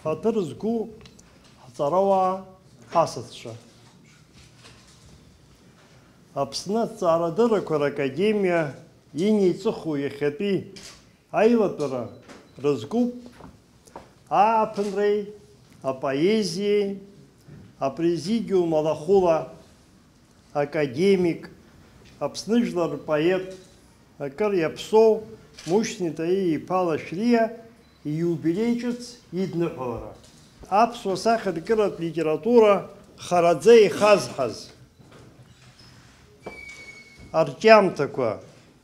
Хатыр згу ҳҵарауаа ҳасасцәа. Аԥсны аҭҵаарадыррақәа ракадемиа инеиҵыху иахьатәи аилатәара рызкуп ааԥынреи, апоезиеи, апрезидиум алахәыла, академик, Аԥсны жәлар рпоет, акыр иаԥсоу Мушьни Таииԥа Лашәриа ииубилеи ҿыц идныҳәалара. Аԥсуа сахьаркыратә литература хараӡа ихазҳаз арҿиамҭақәа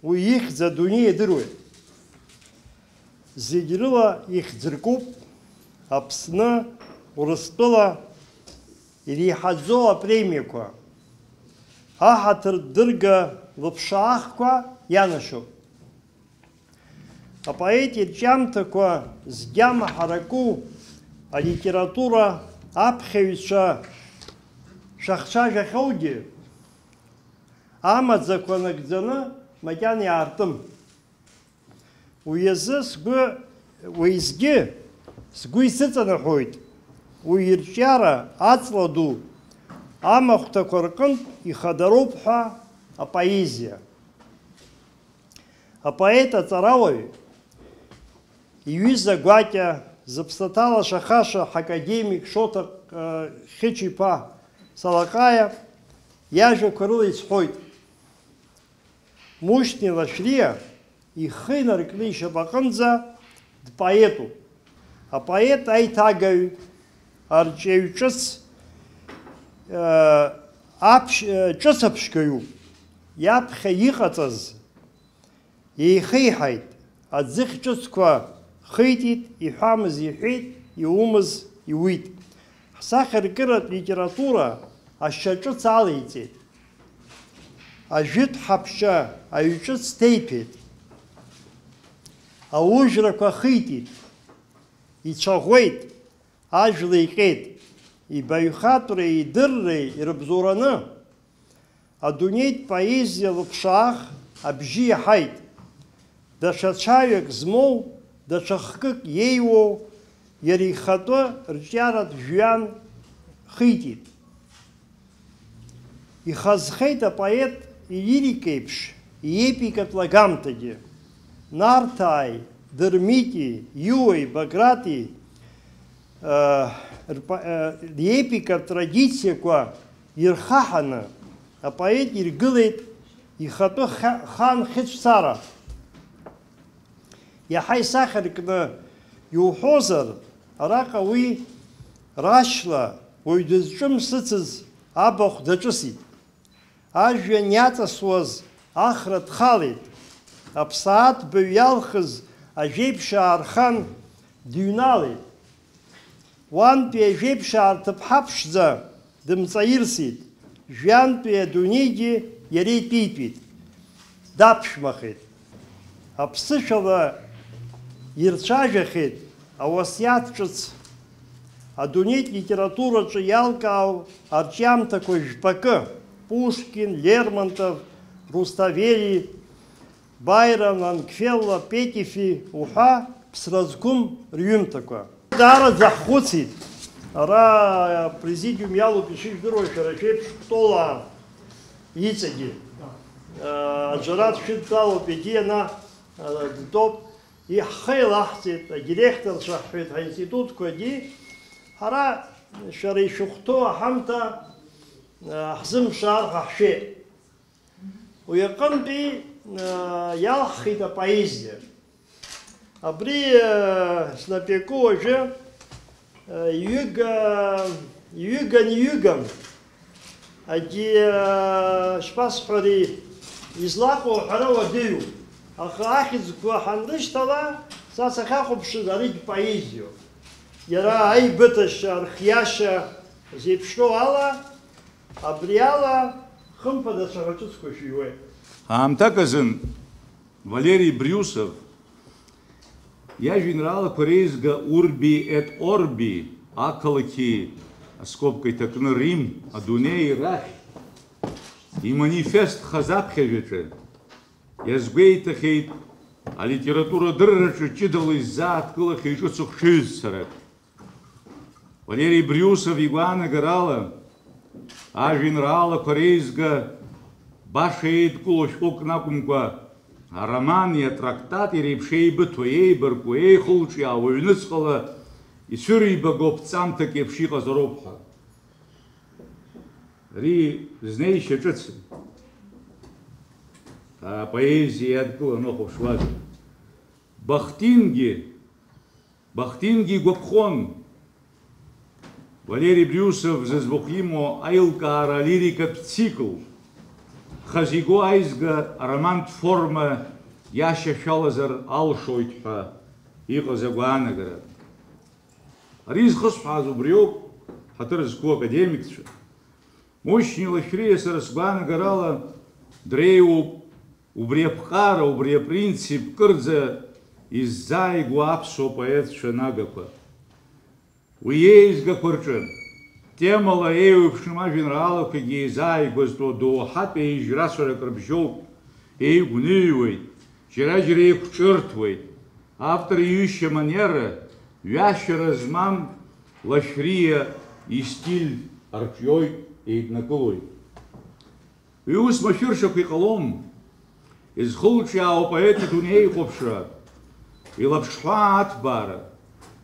уи ихьӡ адунеи иадыруеит. Зегь рыла ихьӡыркуп Аԥсны, Урыстәыла иреиҳаӡоу апремиақәа, аҳаҭыр дырга лыԥшаахқәа ианашьоуп. Апоет ирҿиамҭақәа згьама ҳараку алитература аԥхьаҩцәа шәахцәажәахьоугьы амаӡақәа нагӡаны макьана иаартым. Уи азы уеизгьы сгәы исыҵанаҳәоит уи ирҿиара аҵла ду амахәҭақәа рҟынтә ихадароуп ҳәа апоезиа. Апоет аҵарауаҩ иҩыза гәакьа зыԥсаҭа лашахаша ҳакадемик Шоҭа Хьычиԥа Салаҟаиа иажәақәа рыла исҳәоит. Мушьни Лашәриа ихы инаркны ишьапаҟынӡа дпоетуп. Апоет аиҭагаҩ, арҿиаҩ ҿыц ҿыцаԥшьгаҩуп. Иаԥхьа иҟаҵаз еихеиҳаит, аӡыхь ҿыцқәа хитит, иҳәамыз иҳәеит, иумыз иуит. Ҳсахьаркыратә литература ашьаҿыц алеиҵеит. Ажәытә ҳаԥшьа аҩҿыц ҭеиҭәеит. Аужрақәа хитит, ицәаӷәеит, ажәла иҟьеит. Ибаҩхатәреи идырреи ирыбзоураны адунеитә поезиа лыԥшаах абжьы иаҳаит. Даҽа цәаҩак змоу, даҽа хкык иеиуоу, иара ихатәы рҿиаратә жәҩан хитит. Ихазхеит апоет илирикеиԥш, иепикатә лагамҭагьы. Нарҭааи, Дырмитии, Иуеи, Баграти иепикатә традициақәа ирхаҳаны апоет иргылеит ихатәы хан хьыҵәцара. Иаҳа исахьаркны иуҳәозар, араҟа уи рашьла уаҩ дызҿымсыцыз абахә даҿысит. Ажәҩан иаҵасуаз ахра дхалеит. Аԥсаатә баҩ иалхыз ажәеиԥшаа рхан дыҩналеит. Уантәи ажәеиԥшаа рҭыԥҳа ԥшӡа дымҵаирсит. Жәҩантәи адунеигьы иара итәитәит. Даԥшәмахеит. Аԥсышәала ирцәажәахеит ауасиаҭ ҿыц. Адунеитә литератураҿы иалкаау арҿиамҭақәа жәпакы Пушкин, Лермонтов, Руставели, Байрон, Лангфелло, Петефи уҳәа ԥсра зқәым рҩымҭақәа. Даараӡа ҳхәыцит. Ара президиум иалоуп ишыжәдыруа шәара шәеиԥш Кәтолаа иҵегьы. Аџьараҭ шәыдтәалоуп, егьи ана дтәоуп. Иҳхы еилаҳҵеит, адиректорцәа ҳҳәеит, ҳаинститутқәагьы. Ҳара шәара ишәыхәҭоу аҳамҭа ҳзымԥшаар ҳәа ҳшәеит. Уи аҟынтәи иалҳхит апоезиа. Абри снапиаку уажәы иҩыган агьы шԥасҳәари излаҟоу ҳәара уадаҩуп. Аха ахьӡқәа ҳанрышьҭала, са сахьахәаԥшыз аригь поезиоуп. Иара аибыҭашьа, архиашьа зеиԥшроу ала, абри ала хымԥада ацәаҳәа ҿыцқәа шәиуеит. Аамҭак азын Валерий Брюсов иажәеинраалақәа реизга Урби эт Орби, ақалақьи аскобка иҭакны Рим, адунеи рахь, иманифест хазаԥхьажәаҿы иазгәеиҭахьеит алитература дырраҿы ҷыдала изааҭгылахьоу иҿыцу хшыҩзцарак. Валерий Брюсов игәаанагарала ажәеинраалақәа реизга баша еидкыло шәҟәык накәымкәа аромани атрактати реиԥш еибыҭо, еибарку, еихылҿиаауа аҩныҵҟала ицәырибаго ԥҵамҭак еиԥш иҟазароуп ҳәа. Ари знеишьа ҿыцын. Апоезиа иадкыланы ахәаԥшуазар. Бахтингьы игәаԥхон. Валерий Брюсов зыӡбахә имоу аилкаара алирикатә цикл хазиго аизга аромантә форма иашьашәалазар алшоит ҳәа иҟаз агәаанагара. Ари зхысҳәааз убриоуп ҳаҭыр зқәу академикцәа. Мушьни Лашәриа сара сгәаанагарала дреиуоуп убри аԥҟара, убри апринцип кырӡа иззааигәоу аԥсуа поетцәа нагақәа. Уи еизгақәа рҿы темала еиуеиԥшым ажәеинраалақәагьы еизааигәазтәу доуҳатә еижьрацәарак рыбжьоуп, еигәныҩуеит, џьара-џьара еиқәҿырҭуеит. Автор иҩышьа манера ҩашьара змам Лашәриа истиль арҿиоит, еиднакылоит. Уи ус машәыршақә иҟалом. Изхылҿиаауа апоет идунеихәаԥшра, илаԥшҳәаа аҭбаара,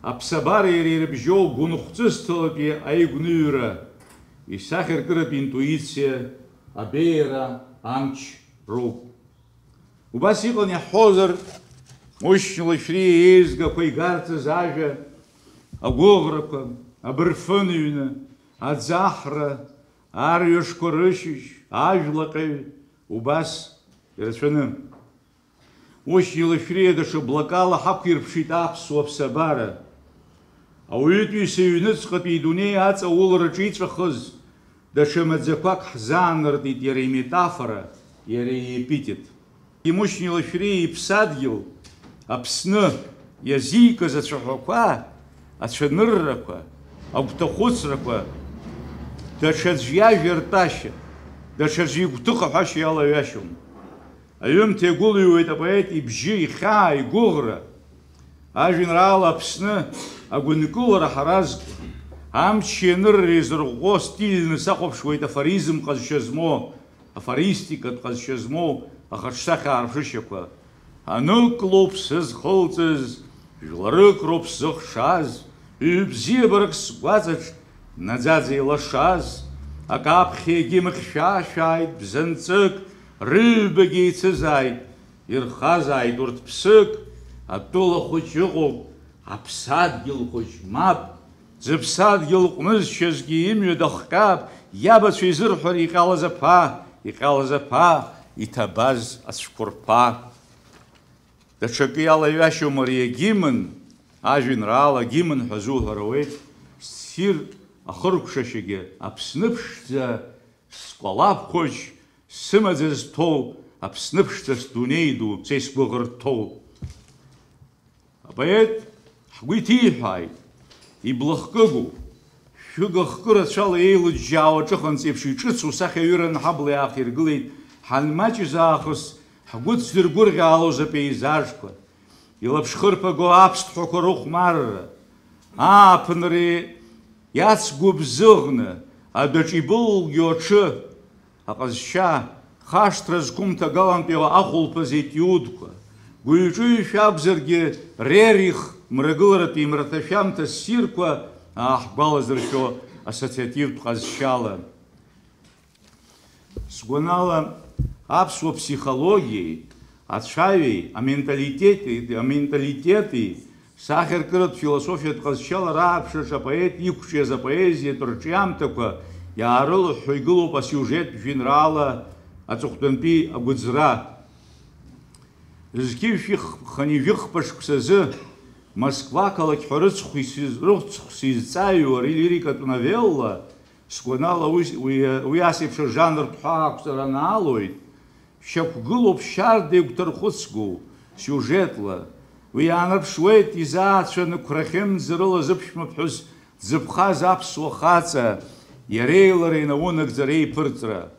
аԥсабара иара ирыбжьоу гәынхәҵысҭалатәи аигәныҩра, исахьаркыратә интуициа, абеиара, амч роуп. Убас иҟан иаҳҳәозар, Мушьни Лашәриа еизгақәа игарҵаз ажәа, агәыӷрақәа, абырфынҩны, аӡаҳра, арҩашқәа рышьыжь, ажәлаҟаҩ, убас ирацәаны. Мушьни Лашәриа даҽа блакала ҳақәирԥшит аԥсуа ԥсабара. Ауаҩытәыҩса иҩныҵҟатәи идунеи аҵаулараҿы иҵәахыз даҽа маӡақәак ҳзаанартит иара иметафора, иара иепитет. Мушьни Лашәриа иԥсадгьыл, Аԥсны иазикыз ацәаҳәақәа, ацәаныррақәа, агәҭахәыцрақәа, даҽаӡә иажәартәашьа, даҽаӡә игәҭыхаҳәашьа иалаҩашьом. Аҩымҭа иагәылҩуеит апоет ибжьы, ихьаа, игәыӷра. Ажәеинраала Аԥсны агәынкылара ҳаразкуа, амч ианырра изырӷәӷәо стильны сахәаԥшуеит афоризм ҟазшьа змоу, афористикатә ҟазшьа змоу ахаҿсахьа аарԥшышьақәа. Аныклоуп сызхылҵыз, жәларык роуп сзыхшаз, ҩ-бзиабарак сгәаҵаҿ наӡаӡа илашаз, акаԥхьа егьимыхьшәашәааит, бзанҵык, рыҩбагьы еицызааит, ирхазааит урҭ ԥсык, атәыла хәыҷ ыҟоуп, аԥсадгьыл хәыҷ мап, зыԥсадгьыл ҟнызшьазгьы имҩа дахҟьап, иабацәа изырҳәар иҟьалаз аԥа, иҭабаз ацәқәырԥа. Даҽакы иалаҩашьом ари агимн, ажәеинраала агимн ҳәа зуҳәарауеит, ссир ахыркәшашьагьы Аԥсны ԥшӡа скәалаԥ хәыҷ, сымаӡа зҭоу, Аԥсны ԥшӡа сдунеи ду, са исгәыӷырҭоу. Апоет ҳгәы иҭиҳәааит, иблахкыгоу, шәыгахкы рацәала еилыџьџьаауа ҿыханҵа еиԥш иҿыцу сахьаҩыран ҳабла иаахиргылеит, ҳанмаҷыз аахыс ҳгәы дзыргәырӷьаалоз апеизажқәа, илаԥшхырԥаго аԥсҭҳәақәа рыхәмарра, ааԥынреи иацгәыбзыӷны, адәаҿ ибылгьо аҽы, аҟазшьа, хашҭра зқәым ҭагалантәи ахәылԥаз етиудқәа, гәыҩ-ҿыҩшәа акәзаргьы Рерих мрагыларатәи имраҭашәамҭа ссирқәа ааҳгәалазыршәо ассоциативтә ҟазшьала. Сгәанала аԥсуа ԥсихологиеи, ацәаҩеи, аменталитети, сахьаркыратә философиатә ҟазшьала рааԥшраҿы апоет иқәҿиаз апоезиатә рҿиамҭақәа иаарылыҳәҳәо игылоуп асиужеттә жәеинраала аҵыхәтәантәи агәыӡра. Зқьышәхани шықәсазы Москва қалақь ҳәа рыцхә сизҵааҩуа ари лирикатә новелла, сгәанала уи асеиԥш ажанртә ҳәаақәҵара анаалоит, шьақәгылоуп шьарда игәҭархәыцгоу сиужетла. Уи иаанарԥшуеит изаацәаны қәрахьымӡа рыла зыԥшәмаԥҳәыс дзыԥхаз аԥсуа хаҵа, иареи лареи наунагӡара еиԥырҵра.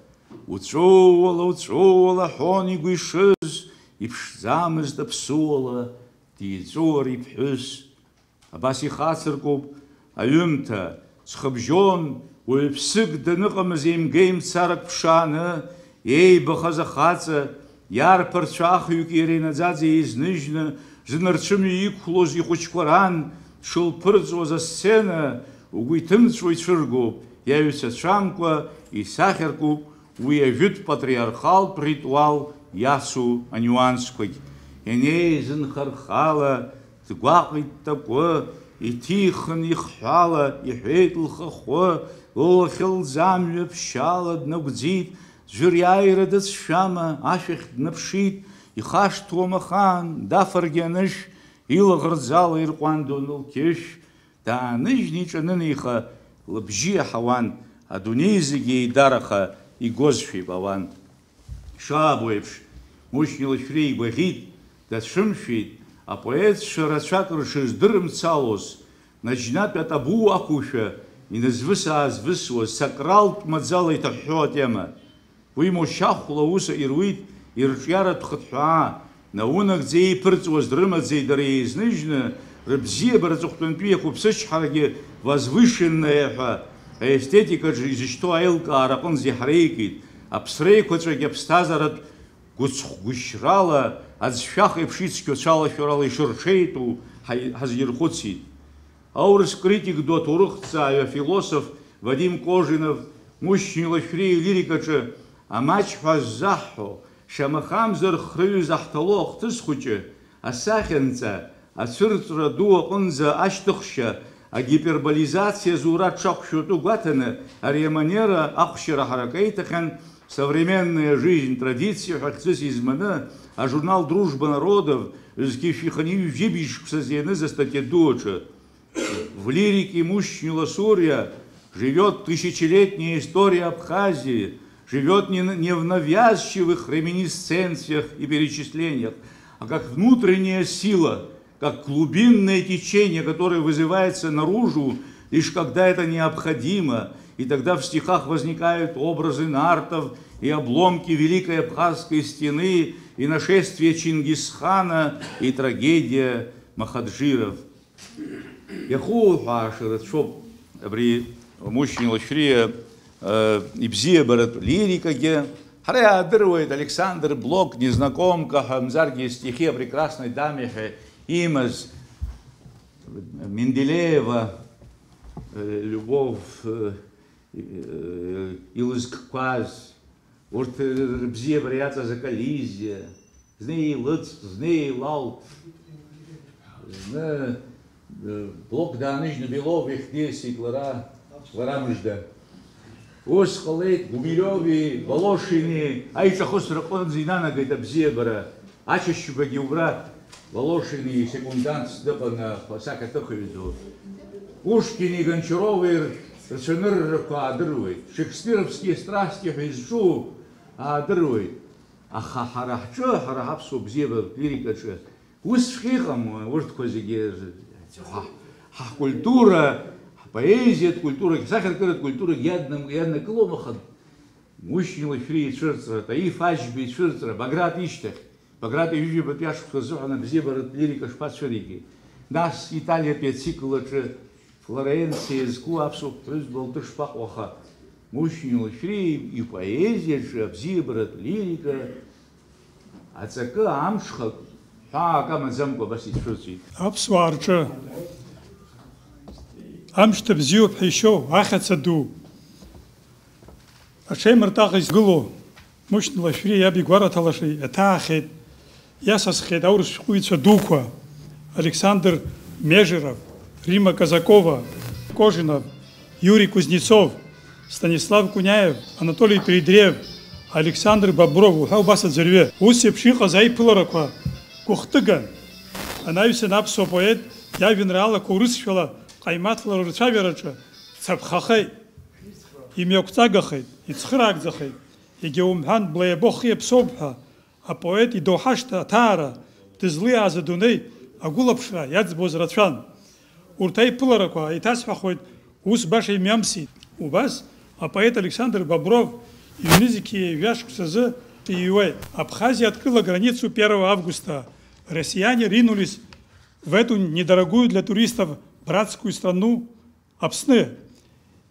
Уҵәуала ҳәон игәы ишыз, иԥшӡамызт аԥсуала, диҵәуар иԥҳәыс. Абас ихацыркуп аҩымҭа, ҵхыбжьон, уаҩԥсык даныҟамыз еимгеимцарак ԥшааны, еибахаз ахаҵа, иарԥарцәа ахҩык иара инаӡаӡа еизныжьны, зынарцәымҩа иқәлоз ихәыҷқәа ран, дшылԥырҵуаз асцена, угәы иҭымҵуа ицәыргоуп, иаҩцәацәамкәа исахьаркуп уи ажәытә патриархалтә ритуал иацу анюансқәагь. Инеизынхархала, дгәаҟит такәы, иҭихын ихҳәала, иҳәеит лхахәы, лылахь лӡамҩа ԥшьаала днагәӡит, ӡәыриааира дыцәшәама, ашәахь днаԥшит, ихашҭуам ахан, дафаргьы анышә, илаӷырӡала ирҟәандон лқьышә, дааныжьны иҿанынеиха, лыбжьы иаҳауан, адунеи зегьы еидараха игозшәа ибауан. Ишаабо еиԥш, Мушьни Лашәриа игәаӷьит, дацәымшәеит, апоетцәа рацәак ршыздырымцалоз, наџьнатә атабу ақәушәа, иназвыс-аазвысуаз, сакралтә маӡала иҭаҳәҳәо атема. Уи мошьахәла аус ируит, ирҿиаратә хыҭҳәаа, наунагӡа еиԥырҵуаз дрымаӡеит дара еизныжьны, рыбзиабара ҵыхәтәантәи иақәыԥсычҳарагьы возвышенное ҳәа аестетикаҿы изышьҭоу аилкаара аҟынӡа иҳареикит, аԥсра еиқәаҵәагьы аԥсҭазааратә гәыцхәгәышьрала, аӡшәах еиԥш ицқьо цәалашәарала ишырҽеитәу ҳазирхәыцит. Аурыс критик ду аҭоурыхҭҵааҩ афилософ Вадим Кожинов Мушьни Лашәриа илирикаҿы амаҷ ҳәа ззаҳҳәо, шамахамзар хрыҩыз аҳҭало ахҭыс хәыҷы, асахьанҵа, ацәырҵра ду аҟынӡа ашьҭыхшьа, агиперболизациа зура ҽахәшәатәы гәаҭаны, ари аманера ахәшьара ҳаракеиҭахьан современная жизнь, традиция ҳәа хьӡыс изманы, ажурнал «Дружба народов» за статья Дуача. В лирике Мушьни Лашурия живет тысячелетняя история Абхазии, живет не в навязчивых реминисценциях и перечислениях, а как внутренняя сила, как глубинное течение, которое вызывается наружу, лишь когда это необходимо, и тогда в стихах возникают образы нартов и обломки Великой Абхазской стены, и нашествие Чингисхана, и трагедия Махаджиров. Мушьни Лашәриа ибзиабаратә лирикагьы, ҳара иаадыруеит Александр Блок, незнакомка, Хамзарги стихи о прекрасной даме имаз, Менделеева, Любовь илызкқәаз, урҭ рыбзиабара иаҵаз аколлизиа, зны еилыҵт, зны еилалт, зны Блок дааныжьны Белов ихьдесит лара мыжда. Ус ҟалеит Гумилёви, Волошини, аиҿахысра аҟынӡа инанагеит абзиабара, ачашьбагьы убра Волошини секундантс дыҟан асахьаҭыхыҩ ду. Пушкини, Гончарови рцәаныррақәа аадыруеит, шекспировские страсти ҳәа изҿу аадыруеит. Аха ҳара ҳҿы, ҳара ҳаԥсуа бзиабаратә лирикаҿы усҵәҟьа иҟам урҭқәа зегьы, ҳкультура, ҳпоезиатә культурагьы, ҳсахьаркыратә культурагьы иаднакылом, аха Мушьни Лашәриа ицәырҵра, Таиф Аџьба ицәырҵра, Баграт ишьҭахь, Баграт иҩыџьабатәи ашықәса азыҳәан абзиабаратә лирика шԥацәыригеи. Нас Италиатәи ацикл аҿы Флоренциа зку аԥсуа ԥҳәызба лдышԥаҟоу, аха Мушьни Лашәриа ипоезиаҿы абзиабаратә лирика аҵакы амҽхак ҳәаак амаӡамкәа абас ицәырҵит. Аԥсуаа рҿы амшьҭа бзиоуп ҳәа ишьоу ахьаца ду аҽеимыртаҟа изгыло Мушьни Лашәриа иаб игәараҭалаша иаҭаахьеит, иасасхьеит аурыс шәҟәыҩҩцәа дуқәа Александр Межеров, Рима Казакова, Кожинов, Юрий Кузнецов, Станислав Куняев, Анатолий Передреев, Александр Бобров, уҳәа убас аӡәырҩы. Ус еиԥш иҟаз аиԥыларақәа гәыхҭыган анаҩсан аԥсуа поет иажәеинраалақәа урысшәала ҟаимаҭла рырцәажәараҿы цаԥхахеит, имҩақәҵагахеит, ицхыраагӡахеит, егьа умҳәан блаиабохи аԥсоуп ҳәа апоет идоуҳашҭа аҭаара дызлиааз адунеи агәылаԥшра иаӡбоз рацәан. Урҭ аиԥыларақәа еиҭасҳәахуеит, ус баша имҩамсит. Убас апоет Александр Бобров иҩнызқьи жәашықәсазы иҩуеит. Абхазия открыла границу 1 августа. Россияне ринулись в эту недорогую для туристов братскую страну Апсны.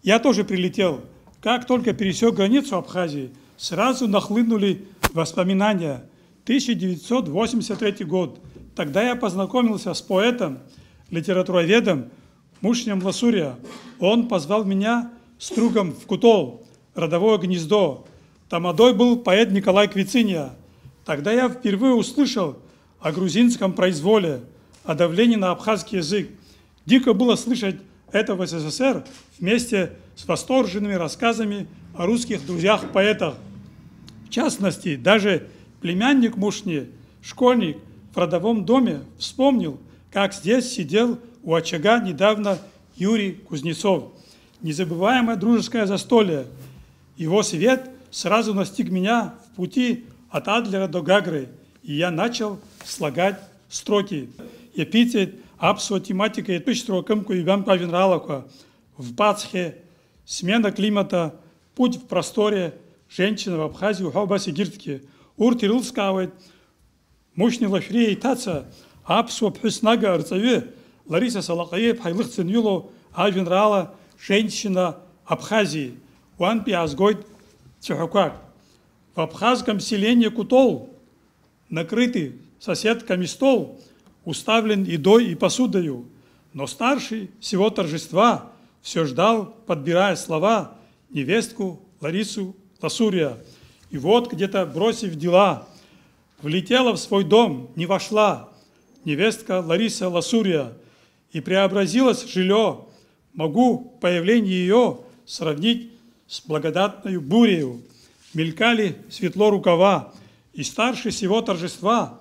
Я тоже прилетел. Как только пересек границу Абхазии, сразу нахлынули воспоминания. 1983 год. Тогда я познакомился с поэтом, литературоведом Мушнем Ласурия. Он позвал меня с другом в Кутол, родовое гнездо. Тамадой был поэт Николай Квициния. Тогда я впервые услышал о грузинском произволе, о давлении на абхазский язык. Дико было слышать это в СССР вместе с восторженными рассказами о русских друзьях-поэтах. В частности, даже племянник Мушни, школьник в родовом доме, вспомнил, как здесь сидел у очага недавно Юрий Кузнецов. Незабываемое дружеское застолье. Его свет сразу настиг меня в пути от Адлера до Гагры, и я начал слагать строки. Эпитет апсо тематика етпичтро кымку и гамка винралака. В Пасхе, смена климата, путь в просторе, женщина в Абхазии, ухаба сигиртки. Урти рылскавает, мощный лафрей таца, апсо пхуснага арцаве, Лариса Салакаев, хайлыхцин юло, авинрала, женщина Абхазии. Уан пиазгойд цюхукак. В абхазском селении Кутол, накрытый соседками стол, уставлен едой и посудою. Но старший всего торжества все ждал, подбирая слова, невестку Ларису Ласурия. И вот, где-то бросив дела, влетела в свой дом, не вошла невестка Лариса Ласурия, и преобразилось жилье. Могу появление ее сравнить с благодатной бурею. Мелькали светло рукава, и старший всего торжества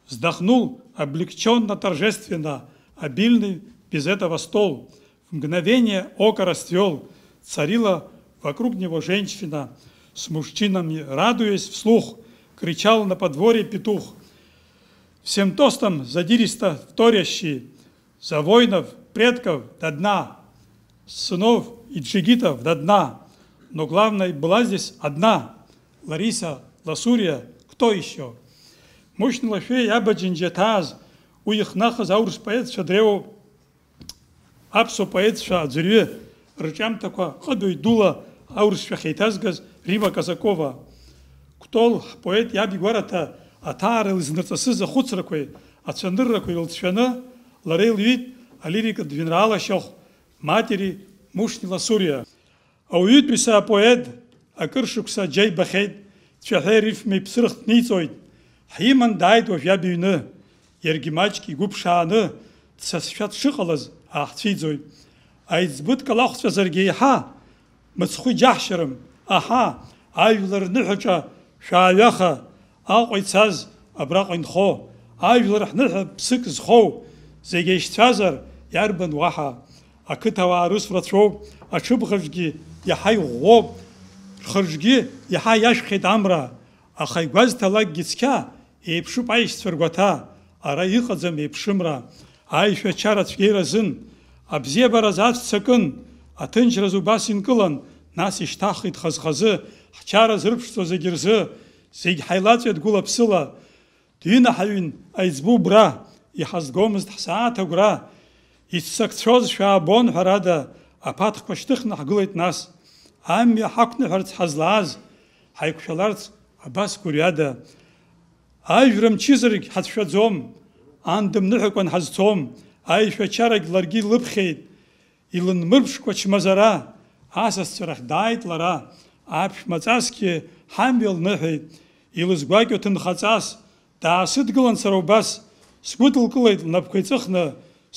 вздохнул облегченно торжественно, обильный без этого стол. В мгновение ока расцвел, царила вокруг него женщина, с мужчинами радуясь вслух, кричал на подворье петух. Всем тостом задиристо вторящий, за воинов, предков до дна, сынов и джигитов до дна. Но главной была здесь одна, Лариса Ласурия, кто еще? Мощный лафей абаджинджетаз, у их нахаз аурс поэт древо, апсо поэт шадзюрье, рычам такое, ходу и дула аурс шахейтазгаз Рима Казакова. Кто поэт яби гварата, атарел из нарцисса хуцракой, ацандырракой илтшана, ларел вид, а лирика двинрала шох, матери Мушни Ласурия. А уют писа поэт, а кыршукса джей бахейт, чахериф ми псырх ницойт. Химан дайт в ябюне, ергимачки губшаны, цасфят шихалаз, ахцидзой. А избыт калахца заргейха, мцхуй джахшерам, аха, айвлар нихача, шаяха, аҟәицаз абраҟа ажәлар ҳныҳәа ԥсык зхоу, зегьы еишьцәазар иарбан уаҳа. Ақыҭауаа рус рацәоуп, аҽыбӷаҿгьы иаҳа иӷәӷәоуп, рхырҿгьы иаҳа иашәхьеит амра, аха игәазҭалакгьы цқьа еиԥшуп аишьцәа ргәаҭа, ара иҟаӡам еиԥшымра. Аишәачара цәгьа иразын, абзиабараз ацәцакын, аҭынчраз убас инкылан, нас ишьҭахит хаз-хазы, ҳчара зырԥшӡо зегьы рзы, зегь ҳаилаҵәеит гәыла-ԥсыла, дҩынаҳаҩын аиҵбу бра, иҳазгомызт ҳсааҭ агәра, иццакцәоз шәаабон ҳәарада, аԥаҭқәа шьҭыхны ҳгылеит нас, амҩа ҳақәныҳәарц ҳазлааз, ҳаиқәшәаларц абас гәырҩада. Ажәра мчызаргь ҳацәшәаӡом, ан дымныҳәакәан ҳазцом, аишәачарагь ларгьы илыԥхьеит, илынмырԥшқәа чмазара, асасцәа рахь дааит лара, аԥшә маҵасгьы ҳамҩа лныҳәеит, илызгәакьоу ҭынхаҵас, даасыдгылан сара убас, сгәы дылкылеит лнапқәа иҵыхны,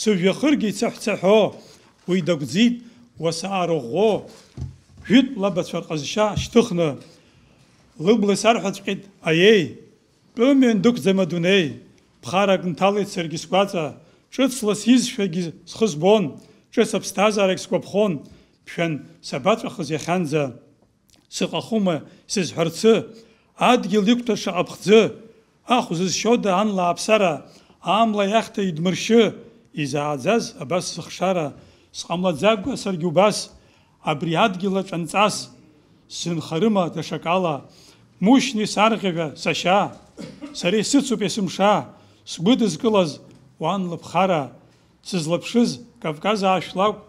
сыжәҩахыргьы ицаҳә-цаҳәо, уи дагәӡит уасаа рыӷәӷәо, жәытә лабацәа рҟазшьа шьҭыхны, лыбла исарҳәаҵәҟьеит аиеи, тәымҩан дықәӡам адунеи, ԥхарак нҭалеит саргьы сгәаҵа, ҿыцла сизшәагьы схы збон, ҿыц аԥсҭазаарагь сгәаԥхон, мшәан сабаҵәахыз иахьанӡа, сыҟахума сызҳәарцы, адгьыл иқәҭәа шаҟа ԥхӡы, ахә зызшьода анлааԥсара, амла иахьҭа идмыршьы, изааӡаз абас сыхшара, сҟамлаӡакәа саргьы убас, абри адгьылаҿ анҵас, сынхарыма даҽакала, мушьни сарӷьаҩа сашьа, сара исыцуп есымша, сгәы дызкылаз уан лыԥхара, сызлаԥшыз Кавказ аашәлакә,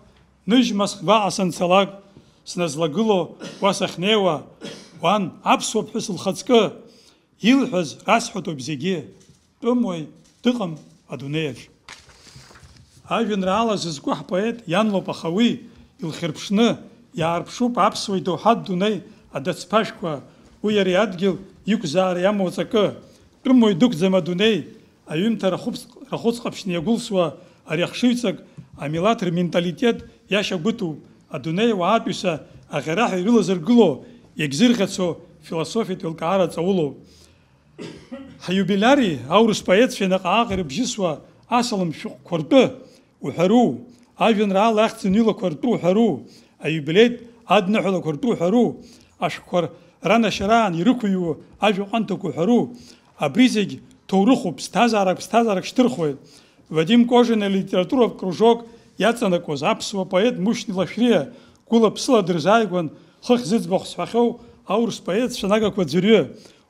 ныжь Москва асанцалак, сназлагыло уасахнеуа, уан аԥсуа ԥҳәыс лхаҵкы, илҳәаз расҳәатәуп зегьы, тәымуаҩ дыҟам адунеиаҿ. Ажәеинраала зызку ҳпоет иан лоуп, аха уи илхьырԥшны иаарԥшуп аԥсуа идоуҳатә дунеи адацԥашәқәа, уи ари адгьыл иқәзаара иамоу ҵакы, тәымуаҩ дықәӡам адунеи, аҩымҭа рахәыц ҟаԥшьны иагәылсуа ари ахшыҩҵак амилаҭ рменталитет иашьагәыҭуп, адунеи уаатәыҩса аӷьараҳәа ирылазыргыло, иагьзырӷьацо философиатә еилкаара ҵаулоуп. Ҳаюбиляри аурыс поетцәа наҟ-ааҟ ирыбжьысуа асалам шәҟәқәа ртәы уҳәару, ажәеинраала ахьӡын илақәа ртәы уҳәару, аиубилеҭ адныҳәалақәа ртәы уҳәару, ашәҟәқәа ранашьараан ирықәыҩуа ажәаҟәанҭақәа уҳәару, абри зегь ҭоурыхуп, ԥсҭазаарак шьҭырхуеит. Вадим Кожин алитературатә кружок иаҵанакуаз аԥсуа поет Мушьни Лашәриа гәыла-ԥсыла дырзааигәан хыхь зыӡбахә зҳәахьоу аурыс поетцәа нагақәа ӡырҩы.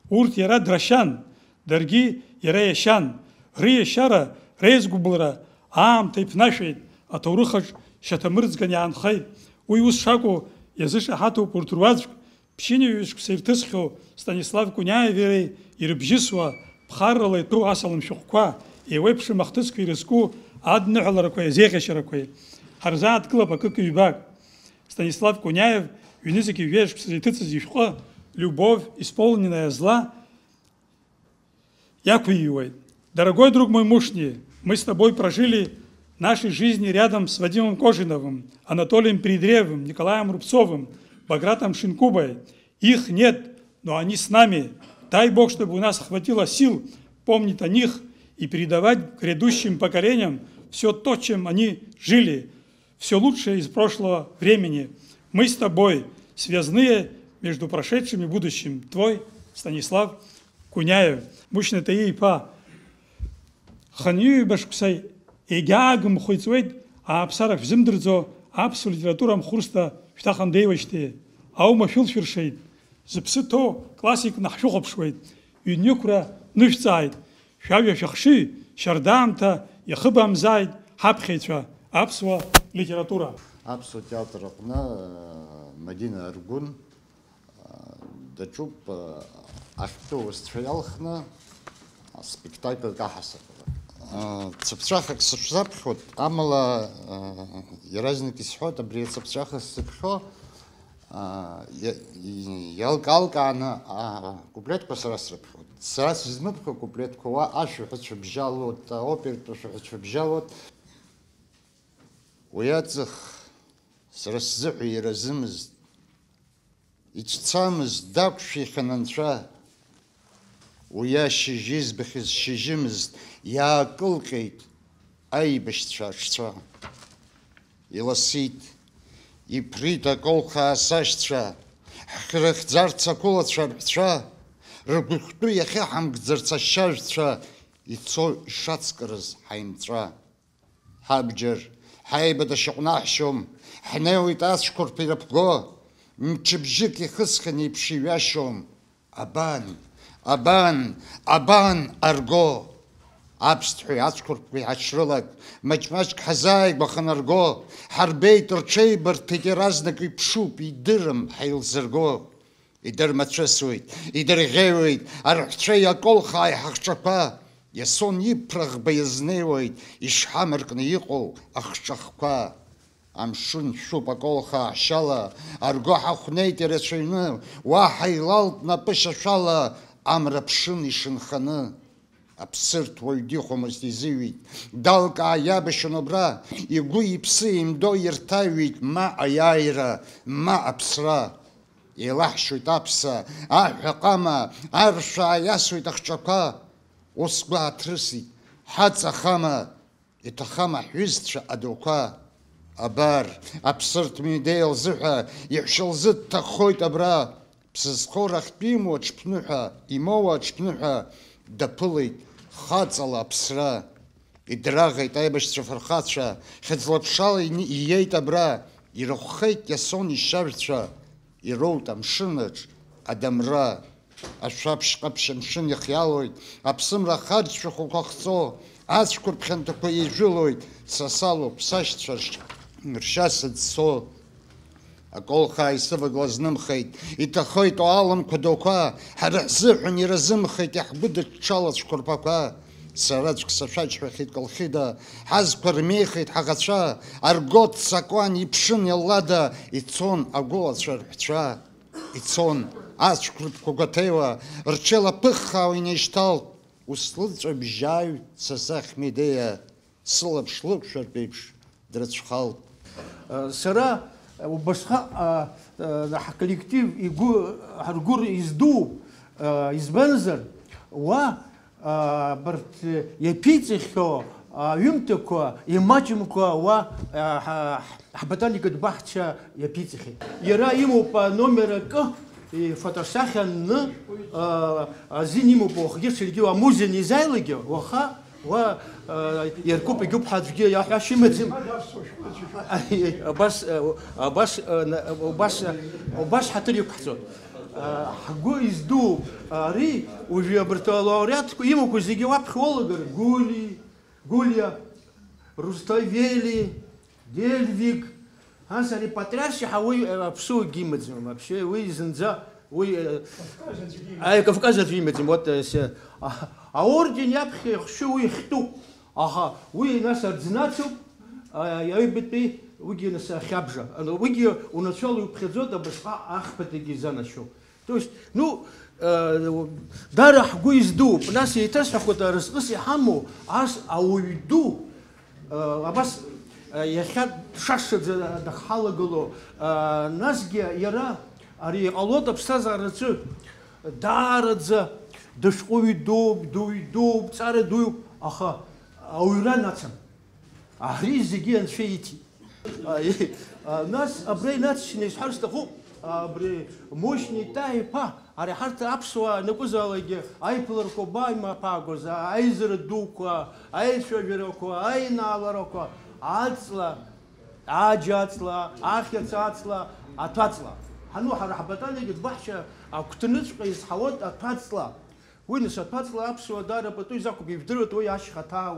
Урҭ иара драшьан, даргьы иара иашьан. Риашьара, реизгәыблра аамҭа иԥнашәеит, аҭоурыхаҿ шьаҭамырӡган иаанхеит. Уи ус шакәу иазышаҳаҭуп урҭ руаӡәк ԥшьынҩажәаҩшықәса ирҭысхьоу Станислав Куниаеви ирыбжьысуа ԥхаррала итәу асалам шәҟәқәа, еиуеиԥшым ахҭысқәа ирызку адныҳәаларақәа иазеиӷьашьарақәеи. Ҳарзааҭгылап акык-ҩбак. Станислав Куниаев ҩнызқь ижәеижәаԥшӡа иҭыҵыз ишәҟәы «Любовь, исполненная зла» иақәиҩуеит. Дорогой друг мой Мушни, мы с тобой прожили наши жизни рядом с Вадимом Кожиновым, Анатолием Передревым, Николаем Рубцовым, Багратом Шинкубой. Их нет, но они с нами. Дай Бог, чтобы у нас хватило сил помнить о них и передавать грядущим поколениям все то, чем они жили, все лучшее из прошлого времени. Мы с тобой связные между прошедшим и будущим. Твой Станислав Куняев. Мушьни таипа. Ханию башкусай егягым хойцует, а абсарах взимдерзо, абсу литературам хурста штахан дейваште. Аума филфершейт. Зыпсы то классик нахшухопшует. Юнюкра нышцайт. Шавя шахши, шардамта, яхыбамзайт, хапхейча. Абсуа литература. Абсу театрақна Мадина Аргун. Дачуп ахту строялхна спектакль кахасакова. Цепчахак сапхот амала яразники схот абри цепчаха сапхо ялкалкана куплетко сарасрапхот. Сарас измыпхо куплеткова ашу хочу бжалот оперу хочу бжалот. Уяцх сарасзу иразымыз ичцамыз дакши хананча уя шижиз бхиз шижимыз яакылҟьеит аибашьцәа аҽцәа. Иласит, иԥрит аколха асашьцәа, ҳрыхьӡарц ақәылацәа рҳәцәа, ргәыхәтәы иахьаҳамкӡарц ашьажәцәа, ицо ишацкырыз ҳаимҵәа. Ҳабџьар, ҳаибада шьаҟәнаҳшьом, ҳнеиуеит ацәқәырԥ ирыԥго, мчыбжьык ихысхын еиԥш иҩашьом. Абан, абан, абан арго. Аԥсҭҳәеи ацәқәырԥқәеи ҳаҽрылак, маҷ-маҷк ҳазааигәахан арго, ҳарбеит рҽеибарҭеит иаразнак иԥшуп, идырым ҳаилзырго. Идырмацәысуеит, идырӷьеиуеит, арҳәцәа иаколхааи ҳахҿақәа, иасон иԥраӷба иазнеиуеит, ишҳамаркны иҟоу ахҿахқәа. Амшын шәуп аколха аҳәшьала, арго ҳахәнеит ирацәаҩны, уаҳа илалт напы шашәала, амра ԥшын ишынханы. Аԥсырҭ уаҩ дихәомызт изыҩит, далкаа иабашьон абра, игәы иԥсы еимдо ирҭаҩит, ма аиааира, ма аԥсра. Еилаҳшьоит аԥса, аҳәа ҟама, аршәаа иасуеит ахҿақәа. Ус гәы ааҭрысит, ҳаҵахама, иҭахама ҳҩызцәа адоуқәа. Абар, аԥсырҭ мидеи лзыҳәа, иҳәшьа лзы дҭаххоит абра. Ԥсызхоу рахьтә имоу аҽԥныҳәа, имоуа аҽԥныҳәа, даԥылеит хаҵала аԥсра. Идраӷеит аибашьцәа фырхацәа, хьыӡлаԥшала ииеит абра, ирыхәхеит иасон ишьажәцәа, ироут амшынаҿ адамра. Ашәаԥшь ҟаԥшь амшын иахиалоит, аԥсымра харҵәахәқәа хҵо, ацәқәырԥ хьанҭақәа еижәылоит, сасалоуп сашьцәа ршьас ацо аколха исывагылазнымхеит, иҭахоит аламқәа дуқәа, ҳара ҳзыҳәан иразымхеит иаҳгәыдыҽҽалацәқәа рԥақәа. Сараӡәк сашәаџьҳәахьеит Колхида, ҳазқәа рмеихеит ҳаӷацәа, арго ццакуан иԥшын иаллада, ицон агәылацәа рҳәцәа, ицон ацәқәа ртәқәа гәаҭеиуа, рҽеилаԥыххаауа инеишьҭалт, ус лыҵәабжьааҩ Сасах Медеиа, сылаԥш лықәшәартә еиԥш дрыцәхалт. Сара убасҟак ҳколлектив ҳаргәыр издууп, избанзар уа барҭ иаԥиҵахьоу аҩымҭақәа, имаҷымкәа уа ҳботаникатә баҳча иаԥиҵахьеит. Иара имоуп номер акы фотосахьа анны, азин имоуп уахгьы саргьы амузеи анизааилагьы, уаха уа иаркуп егьуп ҳаӡәгьы иаҳәашьа имаӡам. Убас ҳаҭыр иқәҳҵоит. ҳгәы издууп ари уажәы абарҭ алауреатқәа имақәа зегьы уаԥхьа уалагар, Гулиа, Руставели, Дельвиг, ас ари патриаршьа уи аԥсуагьы имаӡам, вообще уи зынӡа уи Кавказ аӡәы имаӡам. Вот аорден иаԥхьа ихшьы уи ихьтәуп, аха уи нас ординациоуп, аҩбатәи уигьы нас ахьабжа, уигьы уначало иуԥхьаӡоит абасҟак ахԥатәигьы изанашьоу. То есть, ну, дара ҳгәы издууп, нас еиҭасҳәахуеит разҟыс иҳамоу ас ауаҩ ду, абас иахьа дшашаӡа дахалагало, насгьы иара ари иҟалоит аԥсҭазаараҿы даараӡа дышҟәыҩ дууп, ҵара дуп, аха ауаҩра нацам. Ари зегьы анцәа иҭиит. Нас абра инацшьны исҳәар сҭахуп, абри Мушьни Таиԥа, ари ҳарҭ аԥсуаа накәызаалакгьы аиԥыларқәа баимаԥаагоз, аизара дуқәа, аицәажәарақәа, аинааларақәа, аҵла, аџьа аҵла, ахьац аҵла, аҭәаҵла. Ҳану ҳара ҳботаникатә баҳча агәҭаныҵәҟьа изҳауеит аҭәаҵла. Уи нас аҭәаҵла аԥсуаа дара пату изакәуп, ижәдыруеит уи ашьхаҭа,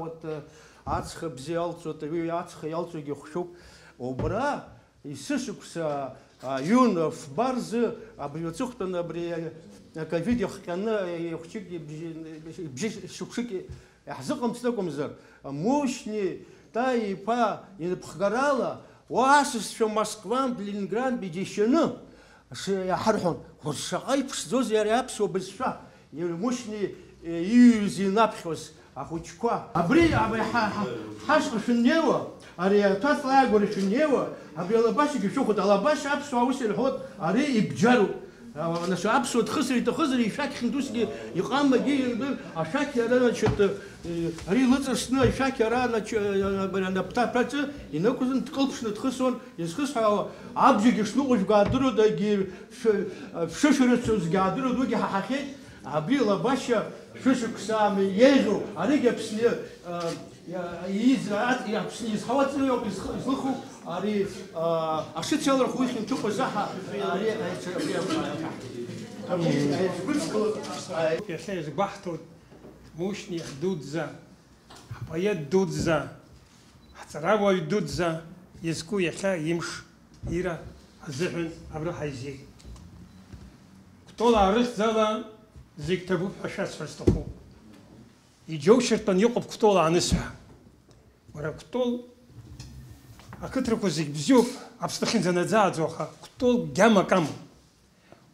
ацха бзиа иалҵуеит, уи ацха иалҵуагьы хәшәуп. Убра исышықәса Иун фбарзы абри аҵыхәтәан абри аковид иахҟьаны бжьы шықәсык иаҳзыҟамҵт акәымзар, Мушьни Таиԥа инапхгарала уасасцәа Москвантә, Ленинградтә иџьашьаны иаҳарҳәон, шаҟа иԥшӡозеи ари аԥсуа бызшәа, Мушьни ииҩыз инаԥхьоз ахәыҷқәа. Абри ҳашҟа шәыннеиуа, ари аҭәаҵла ааигәара шәыннеиуа, абри алабашьагьы шәыхәоит, алабашьа аԥсуаа ус ирҳәоит, ари ибџьаруп. Нас аԥсуа дхысыр иҭахызар ишәақь хьындусгьы иҟамагьы ирдыр, ашәақь ара ари лыҵарсны ашәақь ара анаԥҭаԥаҿы инықәызын дкылԥшны дхысуан, изхысҳәаауа абџьагьы шныҟәыжәга аадыруеит, шәышәарыцәозгьы аадыруеит, уигьы ҳаҳахьеит. Абри алабашьа шәышықәса иеиӷьу, аригьы Аԥсны Аԥсны изҳауаӡоуп, излыху, ари ашыц иалырху ихьанҭыху заҳа, ари иахьа избаҳҭоит Мушьни дуӡӡа, ҳпоет дуӡӡа, ҳҵарауаҩ дуӡӡа иазку иахьа имш ира азыҳәан абра ҳаизеит. Кәтол аарыхьӡала зегь ҭабуп ҳәа шәасҳәар сҭахуп. Иџьоушьартәын иҟоуп Кәтол анысҳәа. Уара Кәтол ақыҭрақәа зегь бзиоуп, Аԥсны инзанаӡааӡо, аха Кәтол гьамак амоуп.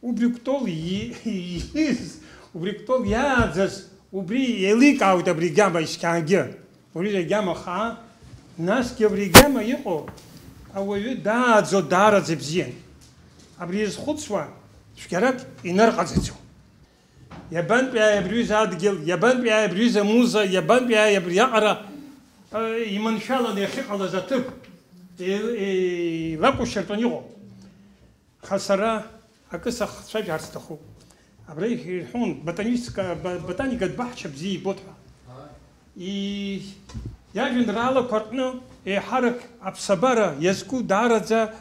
Убри Кәтол ииз, убри Кәтол иааӡаз, убри еиликаауеит абри гьама ишьқьаагьы. Убри гьама хаа, насгьы абри гьама иҟоу ауаҩы дааӡо даараӡа бзиан. Абри изхәыцуа цәгьарак инарҟаҵаӡом. Иабантәи абриҩыза адгьыл, иабантәи абриҩыза муза, иабантәи абри аҟара иманшәаланы иахьыҟалаз аҭыԥ еилакәышьартәын иҟоуп. Аха сара акы сахцәажәарц сҭахуп. Абра ирҳәон ботаникатә баҳча бзиа ибоит ҳәа. Иажәеинраалақәа рҟны еиҳарак аԥсабара иазку даараӡа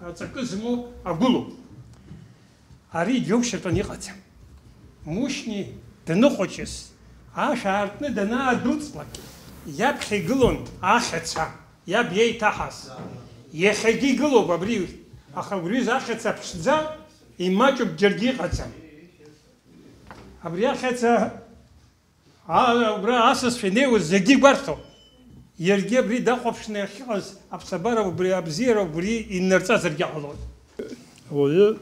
аҵакы змоу агәылоуп. Ари џьоушьартәын иҟаӡам. Мушьни даныхәыҷыз, ашә аартны данаадәылҵлак, иаԥхьа игылон ахьаца, иаб иеиҭаҳаз. Иахьагьы игылоуп абри, аха убри захьаца ԥшӡа имаҷуп џьаргьы иҟаӡам. Абри ахьаца убра асасцәа инеиуаз зегьы игәарҭо. Иаргьы абри дахәаԥшны иахьыҟаз аԥсабара убри абзиара убри иннарҵазаргьы ҟалоит. Ауаҩы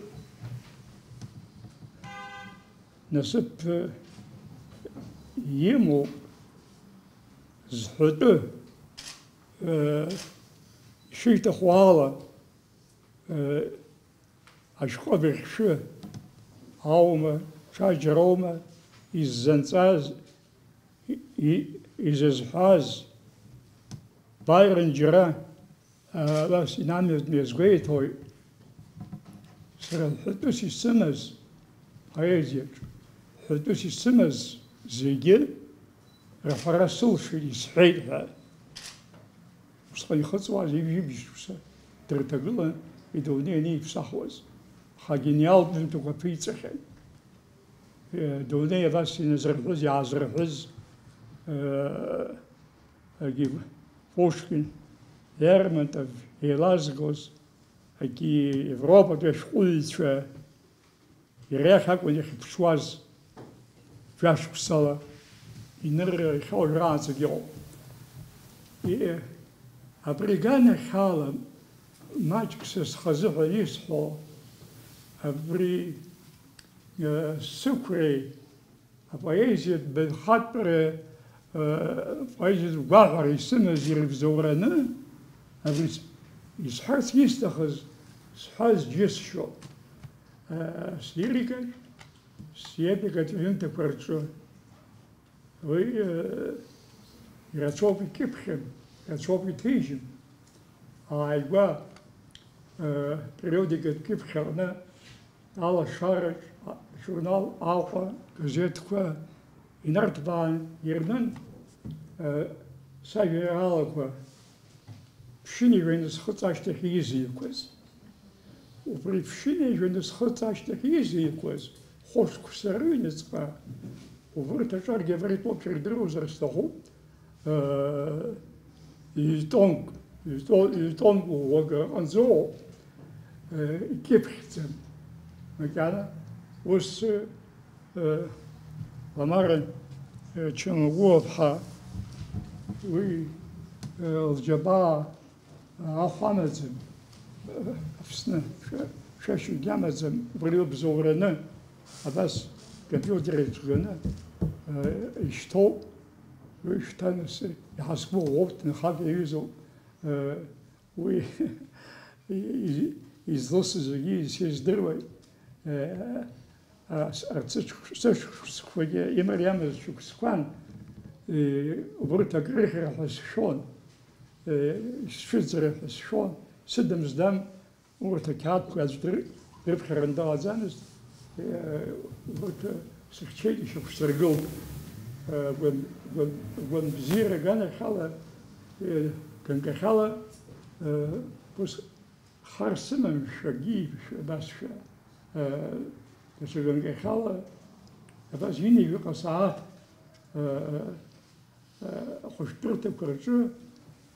насыԥ имоуп зҳәатәы ишиҭаху ала ашәҟәы абыӷьшәы аума, ҽаџьароума иззанҵаз, изызҳәаз бааиран џьара абас инамҩатәны иазгәеиҭоит. Сара ҳәатәыс исымаз поезиаҿ, ҳәатәыс исымаз зегьы раҳәара сылшеит, исҳәеит ҳәа. Усҟан ихыҵуаз ижәибжьқәа дырҭагылан идунеи аниԥсахуаз. Аха агениалтә ҩымҭақәа ԥиҵахьан. Дунеи абас иназырҳәыз, иаазырҳәыз Пушкин, Лермонтов еилазгоз, Европатәи ашәҟәыҩҩцәа иара акәын иахьыԥшуаз жәашықәсала инырхьоужәраанӡагь иҟоуп. Абри аганахьала маҷк са схазыҳәан исҳәо абри сықәреи апоезиатә баҩхатәреи поезиатә гәаҳәара исымаз ирыбзоураны абри исҳәарц исҭахыз сҳәаз џьысшьоуп. Слирикаҿ, сепикатә ҩымҭақәа рҿы уи ирацәоуп икьыԥхьын, ирацәоуп иҭижьын. Ааигәа периодикатә кьыԥхьаҟны алашараҿ журнал Аҟәа газеҭқәа инарҭбаан ирнын сажәеинраалақәа ԥшьынҩажәа инасхыҵ ашьҭахь изикуаз. Убри ԥшьынҩажәа инасхыҵ ашьҭахь изикуаз хәышәқәа рыҩныҵҟа убырҭ аҿаргьы абритәоуп ирдыруазар сҭахуп итонк уага аҟанӡоуп икьыԥхьӡан макьана ус Ламара Чамагәыԥҳа уи лџьабаа ахә амаӡам, Аԥсны шәашьагьы амаӡам, убри лыбзоураны абас компиутер иҿганы ишьҭоуп, уи шьҭанас иҳазгәыӷуоуп, ҭынхак иаҩызоуп, уи излысыз зегьы исыздыруеит. Сыҽқәагьы имариамыз шықәсқәан убырҭ акрыхьра ҳәа сшәон, исшәыӡра ҳәа сшәон, сыдам-здам урҭ ақьаадқәа аӡә дрыԥхьаран дыҟаӡамызт, убырҭ сыхьчеит ишықәсыргылт. Гәамбзиара аганахьала, ганкахьала ус хар сымамшәа, гиибшәа, абасшәа, даҽа ганкахьала абас инеиҩыҟа сааҭ ахәышәтәырҭақәа рҿы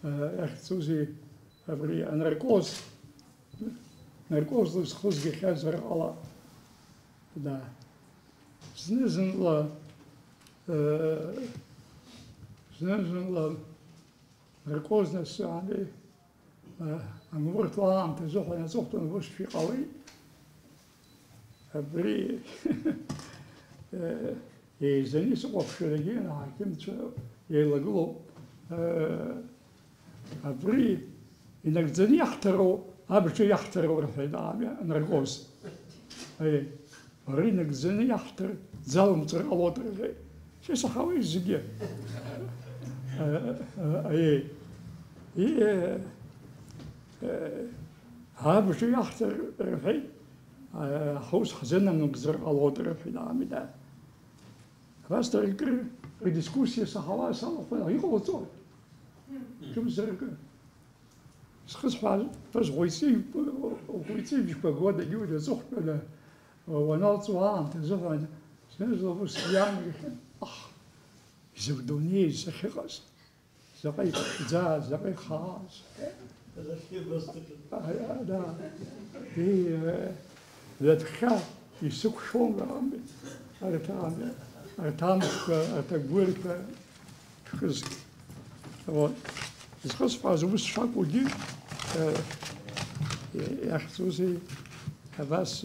иахьцузеи абри анаркоз зызхызгахьазар ҟалап. Зны-зынла наркозны саами амуртуа аамҭазы аҵыхәтәан усшәа иҟалеит. Абри еизаны исыҟаԥшьарагьы аҳақьымцәа еилагылоуп. Абри инагӡаны иаҳҭароу, абҿы иаҳҭароу рҳәеит анаркоз. Ари инагӡаны иаҳҭар дзалымҵыр ҟалоит рҳәеит. Шәасаҳауеит зегьы. Абҿы иаҳҭар рҳәеит. Ҳаус ҳзынамыгӡар ҟалоит рҳәеит аамида. Абас акыр редискуссиа саҳауа салахәын иҟалҵоит. Кымзаракы. Схысҳәааз ӷәиҵибжьқәа гуадагьы дазыхәтәаны уаналҵуа аамҭазыҳәан зны-зынла ус иаанагахьан. Изакә дунеи сахьыҟаз, زقي زاز زقي خاص دا دي ذاتخا يسوق شون رامي ارتامك ارتقولك خزك вот сейчас фазу шаг уди я хочу sie was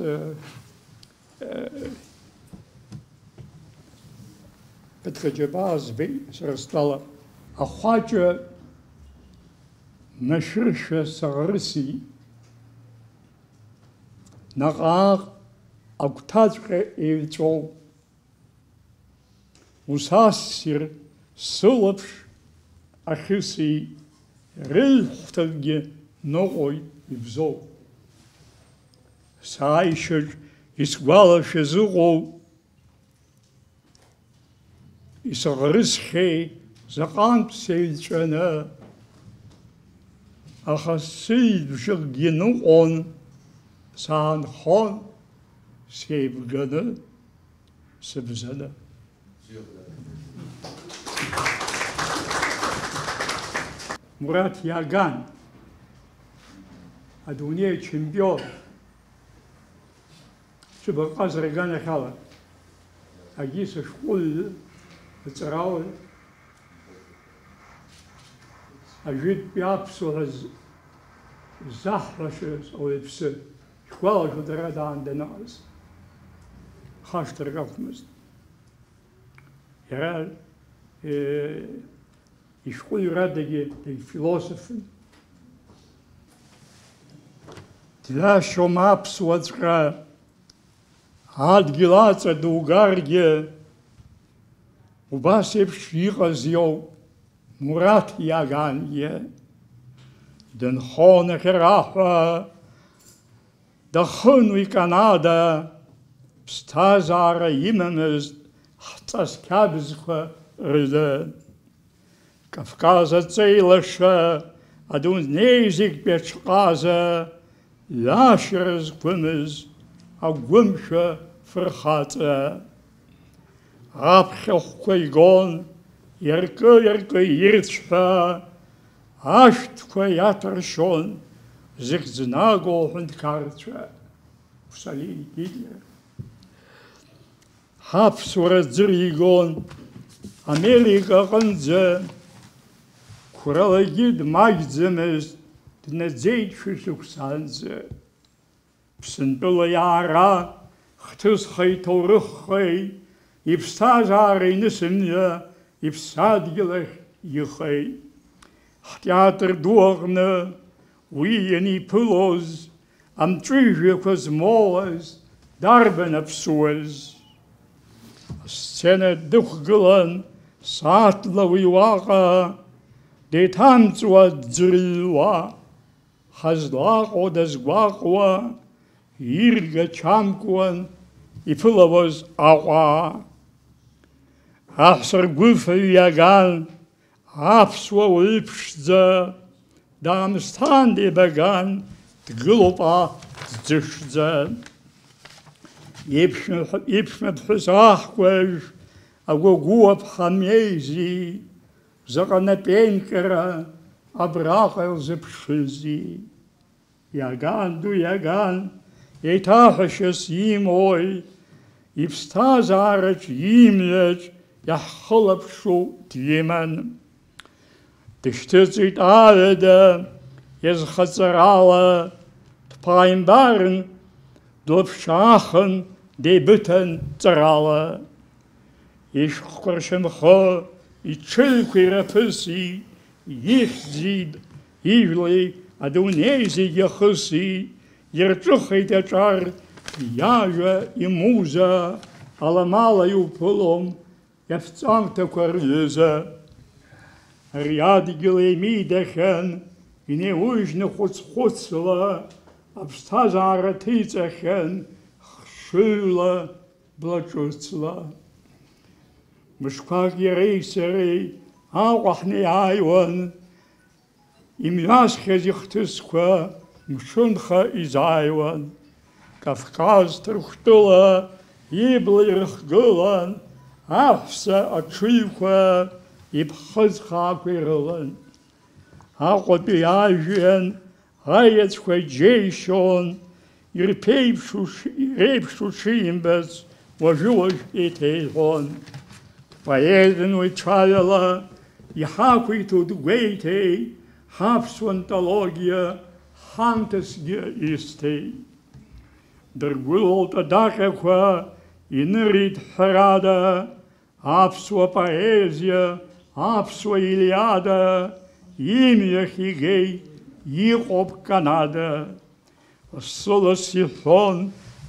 Петрджабаз срастала ахвача наширша сарси нагар актазре евчо усасир сулапш ахиси рилхталге ногой ибзо сайшер исгвалаше зуго исарысхе зақан сейчана ахаси бжгину он сан хон сейбгана сбзана Мурат Яган адуния чемпион шбaqaz регана хала агис школ Царауи, ажит пиапсуаз захрашес оипсы, школа жударадан деназ, хаштергахмыз. Ярал, и школе радеги, и философы. Для шомапсуазра, адгилаца дугарге, Убасев шихазьо Мурат Яганье Den Хона Херафа Да Хунуи Канада Стазара Именес Хтас Кабзха Рыда Кавказа Цейлаша Адун Нейзик Бечказа Ляшерз Гвымез Агвымша Ферхата Апхелхойгон, ярко ирцша, аштхоятершон, зигзнаго хундкарча, в Салине Гитлер. Хапсуразиригон, Америка гонзе, куралагид майдземес, днедзейчушуксанзе, псенпила яра, хтус хайтуруххай, Ипстазары несемья, ипсадгилах ехай. Театр дуарна, уиени пылоз, амтрижекоз молоз, дарбен апсуез. Сцена духгылан, саатлавый ваqa, детамцуа дзрилва, хазлако дазгвақва, ирга чамкуан, ипылавоз аqa. Ахсар гуфа яган, апсуа уипшдза, дамстан дебаган, тгылупа дзышдза. Ипшме пхусахквэж, агугуа пхамейзи, заганапенькера, абрахал зепшизи. Яган ду яган, етахашес имой, ипстазарач имлеч, яххылапшу тимен. Тиштыцит аведа, езхацарала, тпаймбарн, допшахен, дебютен царала. Ишхкаршемхо, и чилкирапыси, ихзид, ивли, адунези яхыси, ерчухай тячар, яжа и муза, аламалаю пылом, явцанта кварлеза. Ряд гилемидахен, и не ужно хуцхуцла, абстазара тицахен, хшула, блачуцла. Мышкак ерейсерей, ауахни айван, имясхе зихтысква, мшунха изайван. Кавказ трухтула, иблырх гылан, афса отшивха, иԥхыӡ хаақәа ирылан. Аҟәатәи ажәҩан аеҵәқәа џьеишьон, иреиԥшу шимбац уажәы-уажә иҭеиҳәон. Дпоетын уи ҽаҩала иҳақәиҭу дгәеиҭеит, ҳаԥсуа антологиа ҳамҭасгьы исҭеит. Дыргәылоуп адаҟьақәа инырит ҳәарада, аԥсуа поезиа, аԥсуа илиада, имҩахь игеит, иҟоуп Канада. Сылас иҳәон,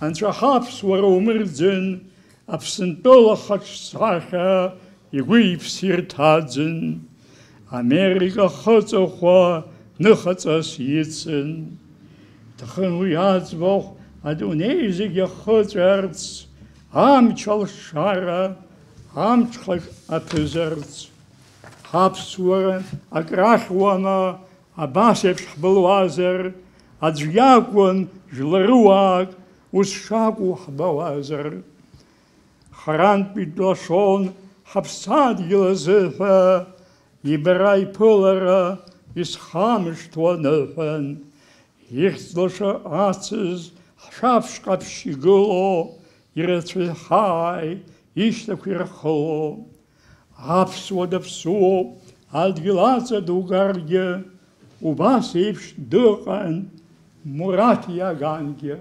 анцәа ҳаԥсуара умырӡын, Аԥсынтәыла хаҿсахьа игәы иԥсирҭаӡын. Америка хыҵахәа ныхаҵас ицын. Иҭахын уи аӡбахә адунеи зегьы ахыҵәарц, амч алшара, амҽхак аԥызарц. Ҳаԥсуара акрахьуама, абас еиԥш ҳбылуазар, аӡә иакәын жәларыуаак ус шакәу ҳбауазар. Харантәи длашон ҳаԥсадгьыл азыҳәа, ибара иԥылара исхамышҭуа ныҳәан. Ихьӡ-лаша ацыз ҳшәаԥшь-ҟаԥшь игыло, ирацәаҩхааит, ишьҭақәа ирхыло. Аԥсуа даԥсуоуп, адгьыл аҵа дугаргьы, убас еиԥш дыҟан Мурат Иагангьы.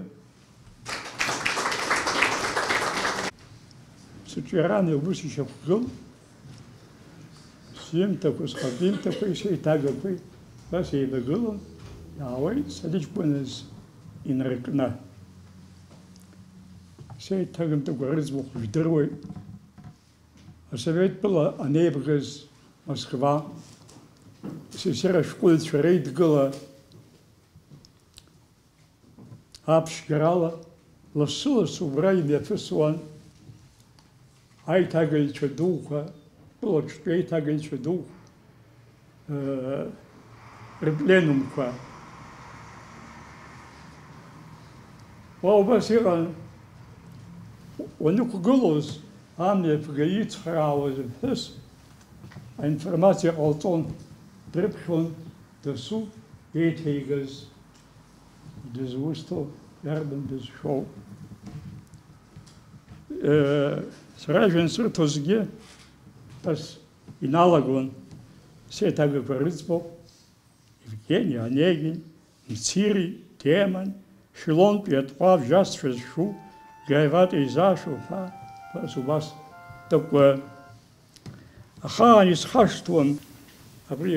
Сыҿҩаран убыс ишьақәгыл, сҩымҭақәа, схатәымҭақәа, ишеиҭагақәеи, бас еибагылон, иаауеит саҷкәыназ инаркны. Сеиҭагамҭақәа рыӡбахә жәдыруеит. Асовет-тәыла анеибгаз Москва, сесер ашәҟәыҩҩцәа реидгыла, аԥшьгарала, лассы-лассы убра имҩаԥысуан аиҭагаҩцәа дуқәа, тәылаҿтәи аиҭагаҩцәа дуқәа, рпленумқәа. Уа убас иҟан, уанықәгылоз амҩаԥга ицхраауаз аԥҳәыс, аинформациа ҟалҵон, дрыԥхьон дасу еиҭеигаз, дызусҭоу, иарбан дызшәоу. Сара жәансырҭозгьы бас иналагон сеиҭагақәа рыӡбахә, Евгений Онегин, Мцири, Теман, Шилонтәи атҟәа бжьасцәа зшәу, Гаиват Еизашоу ҳәа, бас убас такәы. Ахаан исхашҭуам абри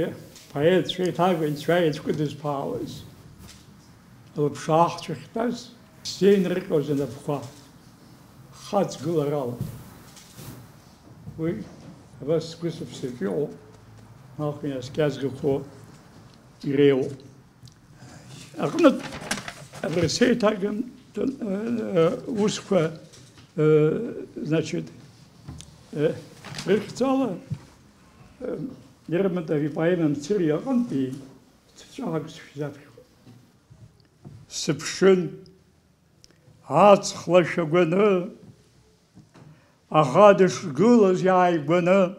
апоетцәа еиҭагаҩцәа еицәкыдызԥаауаз. Лыԥшааҳцәа ахьтәаз сзеинырҟьоз анапқәа хаҵгыларала. Уи абас сгәы-сыԥсаҿ иҟоуп, наҟ инаскьазгақәо иреиуоуп. Аҟнытә абри сеиҭагамҭа усқәа, значит, рыхьӡала Лермонтов ипоема Мцири аҟынтәи ҵәҵәак сшәзаԥхьоит. Сыԥшын аҵх лашәагәаны, аӷа дышгылаз иааигәаны,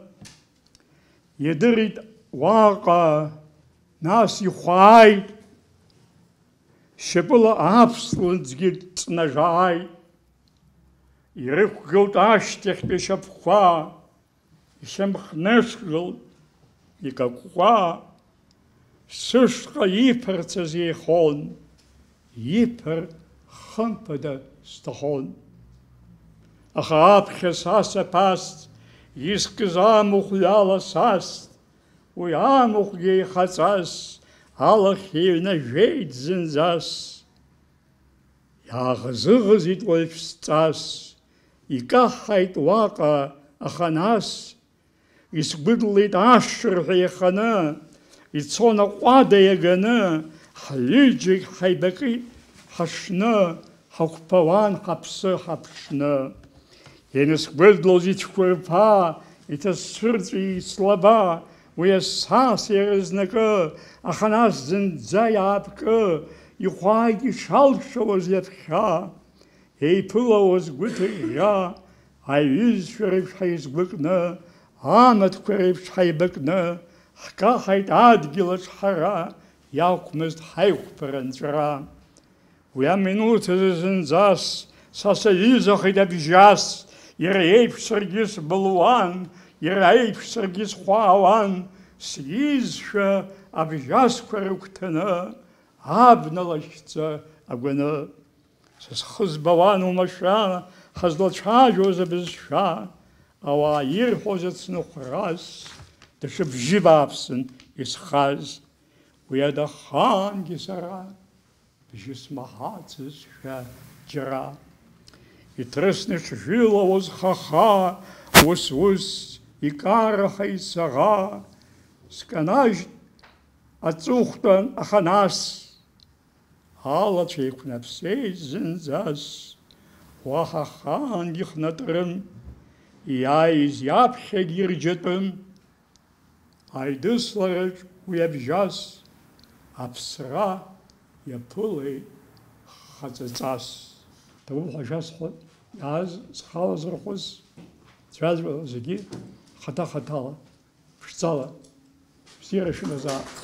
идырит уаҟа, нас ихәааит, шьапыла аԥслымӡгьы ҵнажааит. Ирықәгылт ашьҭахьтәи шьапқәа, ишьамхнышгылт икақәҟәа, сышҟа иԥырцаз еихон, иԥыр хымԥада сҭахон. Аха аԥхьа сасаԥаст, искыз амахә ҩаласаст, уи амахәгьы еихаҵас, алахь еиҩнажәеит зынӡас. Иааӷызыӷызит уаҩԥсҵас, икаҳҳаит уаҟа, аха нас исгәыдлеит ашырҳәа иаханы, ицон аҟәада иаганы, ҳҩыџьегь ҳаибакит ҳашны, ҳақәԥауан ҳаԥсы ҳаԥшны. Ианысгәыдлоз ицәқәырԥа, иҭасцәырҵәи слаба, уи асас иаразнакы, аха нас зынӡа иаапкы, ихәааит ишалшауаз иаԥхьа, еиԥылауаз гәыҭыӷьӷьа, аҩызцәа реиԥш ҳаизгәыкны, Амаҭқәа реиԥш ҳаибакны, ҳкаҳаит адгьылаҿ ҳара, иақәмызт ҳаиқәԥара нҵәара. Уи аминуҭ азы зынӡас, са саҩызахеит абжьас, иара еиԥш саргьы сбылуан, иара еиԥш саргьы схәаауан, сизшәа абжьасқәа рыгәҭаны, абна лашьца агәаны. Сызхы збауан оумашәа, ҳазлацәажәоз абызшәа, ауаа ирҳәоз ацныҟәрас, даҽа бжьы бааԥсын исхаз. Уи адахангьы сара бжьы смаҳацызшәа џьара. Иҭрысны ишжәылауаз хаха, ус-ус икарахеит саӷа. Сканажьт аҵыхәтәан, аха нас алацәа еиқәнаԥсеит зынӡас. Уаҳа ахаангьы ихнатрым, иааиз иаԥхьагьы ирџьатәым. Аидыслараҿ уи абжьас, аԥсра иаԥылеит хаҵаҵас. Ҭауҳәа шәасҳәоит, иааз зхала зырхәыз, цәажәала зегьы хата-хатала, ԥшӡала, бзиара шәымазаап.